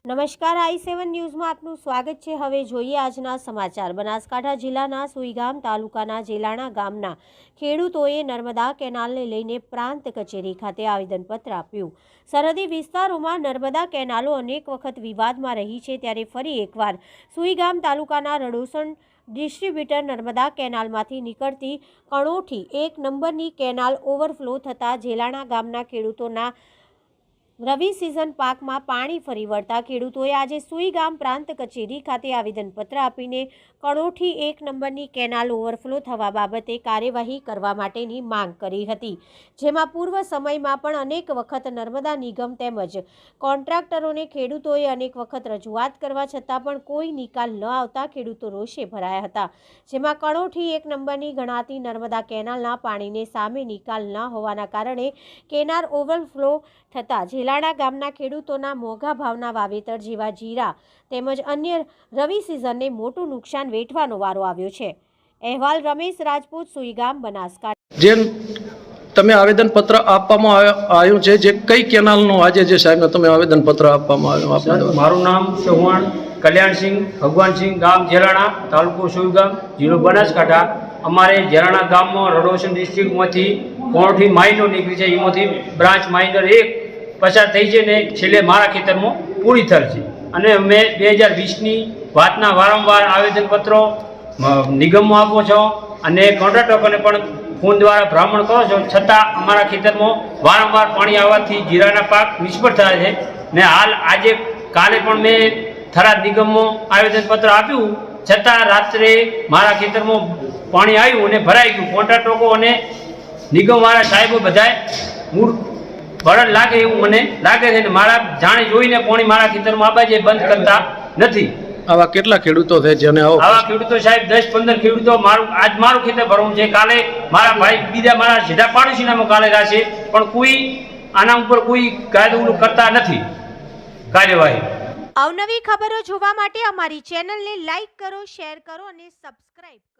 નમસ્કાર, i7 ન્યૂઝમાં આપનું સ્વાગત છે। હવે જોઈએ આજના સમાચાર। બનાસકાંઠા જિલ્લાના સુઈગામ તાલુકાના જેલાણા ગામના ખેડૂતોએ નર્મદા કેનાલને લઈને પ્રાંત કચેરી ખાતે આવેદનપત્ર આપ્યું। સરહદી વિસ્તારોમાં નર્મદા કેનાલો અનેક વખત વિવાદમાં રહી છે, ત્યારે ફરી એકવાર સુઈગામ તાલુકાના રડોસણ ડિસ્ટ્રીબ્યુટર નર્મદા કેનાલમાંથી નીકળતી કણોઠી 1 નંબરની કેનાલ ઓવરફ્લો થતાં જેલાણા ગામના ખેડૂતોના રવિ સિઝન પાકમાં પાણી ફરી વળતા ખેડૂતોએ આજે સુઈગામ પ્રાંત કચેરી ખાતે આવેદનપત્ર આપીને કણોઠી 1 નંબરની કેનાલ ઓવરફ્લો થવા બાબતે કાર્યવાહી કરવા માટેની માંગ કરી હતી, જેમાં પૂર્વ સમયમાં પણ અનેક વખત નર્મદા નિગમ તેમજ કોન્ટ્રાક્ટરોને ખેડૂતોએ અનેક વખત રજૂઆત કરવા છતાં પણ કોઈ નિકાલ ન આવતા ખેડૂતો રોષે ભરાયા હતા, જેમાં કણોઠી 1 નંબરની ગણાતી નર્મદા કેનાલના પાણીને સામે નિકાલ ન હોવાના કારણે કેનાલ ઓવરફ્લો થતાં જેલાણા ગામના ખેડૂતોના મોંઘા ભાવના વાવેતર જેવા જીરા તેમજ અન્ય રવિ સિઝનને મોટું નુકસાન વેઠવાનો વારો આવ્યો છે। અહેવાલ રમેશ રાજપૂત, સુઈગામ, બનાસકાંઠા। જે તમે આવેદનપત્ર આપવામાં આવ્યું છે, જે કઈ કેનાલનું આજે જે સાહેબ તમે આવેદનપત્ર આપવામાં આવ્યું? મારું નામ ચૌહાણ કલ્યાણસિંહ ભગવાનસિંહ, ગામ જેલાણા, તાલુકો સુઈગામ, જિલ્લો બનાસકાંઠા। અમારે જેલાણા ગામમાં રડોસણ ડિસ્ટ્રિક્ટમાંથી કણોઠી માઇનર નીકળી છે, એમાંથી બ્રાન્ચ માઇનર 1 પસાર થઈ છે ને છેલ્લે મારા ખેતરમાં પૂરી થયેલ છે, અને અમે 2020ની વાતના વારંવાર આવેદનપત્રો નિગમમાં આપો છો અને કોન્ટ્રાક્ટરોને પણ ફોન દ્વારા ભ્રમણ કરો છો, છતાં અમારા ખેતરમાં વારંવાર પાણી આવવાથી જીરાના પાક નિષ્ફળ થાય છે। ને હાલ આજે કાલે પણ મેં થરાદ નિગમમાં આવેદનપત્ર આપ્યું, છતાં રાત્રે મારા ખેતરમાં પાણી આવ્યું અને ભરાઈ ગયું। કોન્ટ્રાક્ટરો અને નિગમવાળા સાહેબો બધાએ મૂળ બળદ લાગે એવું મને લાગે છે, મારા જાણે જોઈને પાણી મારા ખેતરમાં આબાજે બંધ કરતા નથી। આવા કેટલા ખેડૂતો છે જેને આવા ખેડૂતો સાહેબ 10-15 ખેડૂતો મારું ખેતર ભરવું છે, કાલે મારા ભાઈ બીજા મારા સીધા પાડોશીનામાં કાલે રહેશે, પણ કોઈ આના ઉપર કોઈ કાયદો કરતા નથી કાર્યવાહી। અવનવી ખબરો જોવા માટે અમારી ચેનલને લાઈક કરો, શેર કરો અને સબસ્ક્રાઇબ કરો।